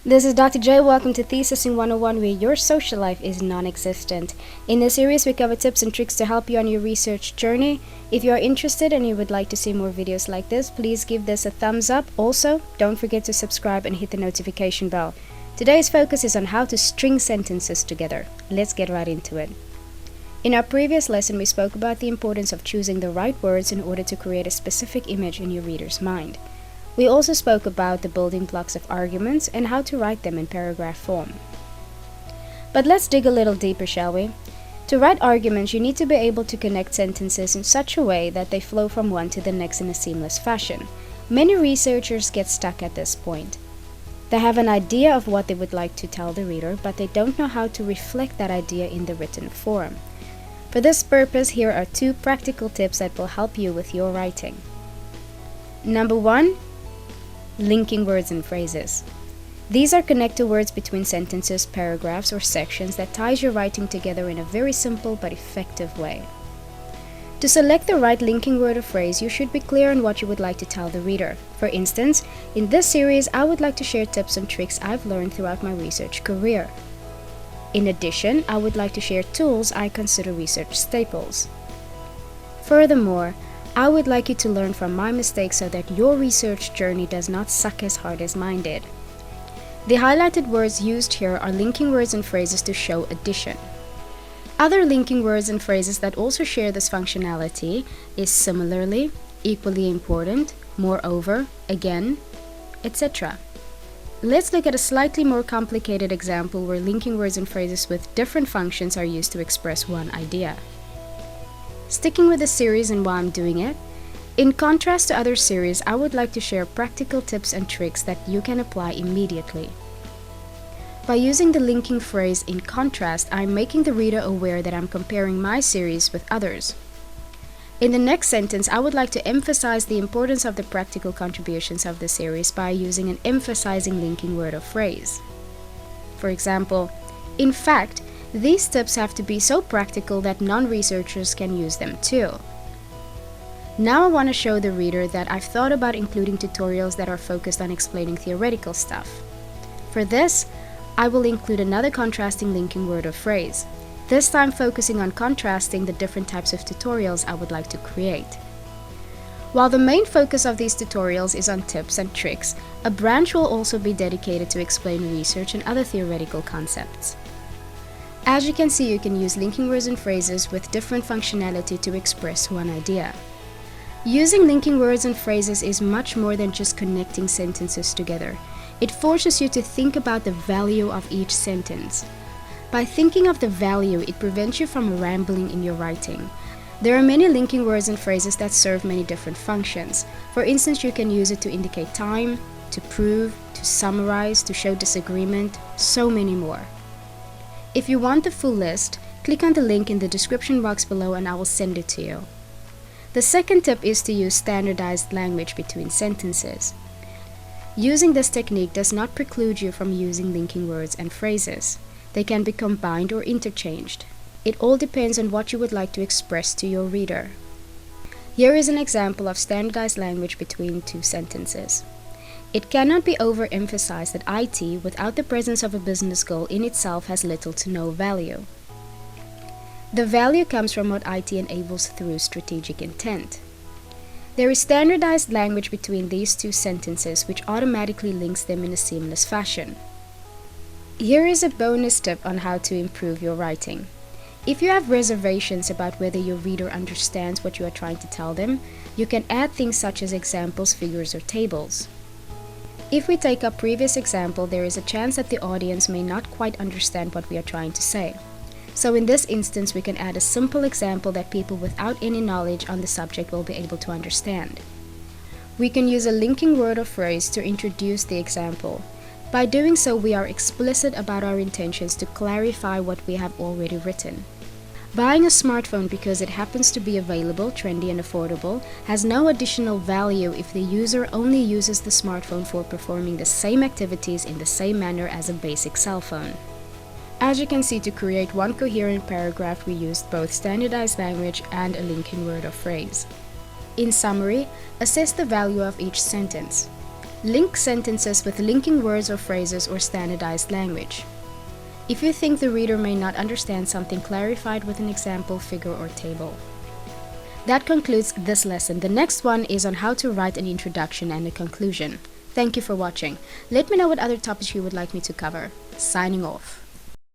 This is Dr. J. Welcome to Thesising 101, where your social life is non existent. In this series, we cover tips and tricks to help you on your research journey. If you are interested and you would like to see more videos like this, please give this a thumbs up. Also, don't forget to subscribe and hit the notification bell. Today's focus is on how to string sentences together. Let's get right into it. In our previous lesson, we spoke about the importance of choosing the right words in order to create a specific image in your reader's mind. We also spoke about the building blocks of arguments and how to write them in paragraph form. But let's dig a little deeper, shall we? To write arguments, you need to be able to connect sentences in such a way that they flow from one to the next in a seamless fashion. Many researchers get stuck at this point. They have an idea of what they would like to tell the reader, but they don't know how to reflect that idea in the written form. For this purpose, here are 2 practical tips that will help you with your writing. Number 1. Linking words and phrases. These are connected words between sentences, paragraphs, or sections that ties your writing together in a very simple but effective way. To select the right linking word or phrase, you should be clear on what you would like to tell the reader. For instance, in this series, I would like to share tips and tricks I've learned throughout my research career. In addition, I would like to share tools I consider research staples. Furthermore, I would like you to learn from my mistakes so that your research journey does not suck as hard as mine did. The highlighted words used here are linking words and phrases to show addition. Other linking words and phrases that also share this functionality is similarly, equally important, moreover, again, etc. Let's look at a slightly more complicated example where linking words and phrases with different functions are used to express one idea. Sticking with the series and why I'm doing it, in contrast to other series, I would like to share practical tips and tricks that you can apply immediately. By using the linking phrase in contrast, I'm making the reader aware that I'm comparing my series with others. In the next sentence, I would like to emphasize the importance of the practical contributions of the series by using an emphasizing linking word or phrase. For example, in fact, these tips have to be so practical that non-researchers can use them too. Now I want to show the reader that I've thought about including tutorials that are focused on explaining theoretical stuff. For this, I will include another contrasting linking word or phrase, this time focusing on contrasting the different types of tutorials I would like to create. While the main focus of these tutorials is on tips and tricks, a branch will also be dedicated to explain research and other theoretical concepts. As you can see, you can use linking words and phrases with different functionality to express one idea. Using linking words and phrases is much more than just connecting sentences together. It forces you to think about the value of each sentence. By thinking of the value, it prevents you from rambling in your writing. There are many linking words and phrases that serve many different functions. For instance, you can use it to indicate time, to prove, to summarize, to show disagreement, so many more. If you want the full list, click on the link in the description box below and I will send it to you. The second tip is to use standardized language between sentences. Using this technique does not preclude you from using linking words and phrases. They can be combined or interchanged. It all depends on what you would like to express to your reader. Here is an example of standardized language between 2 sentences. It cannot be overemphasized that IT, without the presence of a business goal in itself, has little to no value. The value comes from what IT enables through strategic intent. There is standardized language between these 2 sentences which automatically links them in a seamless fashion. Here is a bonus tip on how to improve your writing. If you have reservations about whether your reader understands what you are trying to tell them, you can add things such as examples, figures, or tables. If we take a previous example, there is a chance that the audience may not quite understand what we are trying to say. So in this instance, we can add a simple example that people without any knowledge on the subject will be able to understand. We can use a linking word or phrase to introduce the example. By doing so, we are explicit about our intentions to clarify what we have already written. Buying a smartphone because it happens to be available, trendy and affordable has no additional value if the user only uses the smartphone for performing the same activities in the same manner as a basic cell phone. As you can see, to create one coherent paragraph, we used both standardized language and a linking word or phrase. In summary, assess the value of each sentence. Link sentences with linking words or phrases or standardized language. If you think the reader may not understand something, clarified with an example, figure, or table. That concludes this lesson. The next one is on how to write an introduction and a conclusion. Thank you for watching. Let me know what other topics you would like me to cover. Signing off.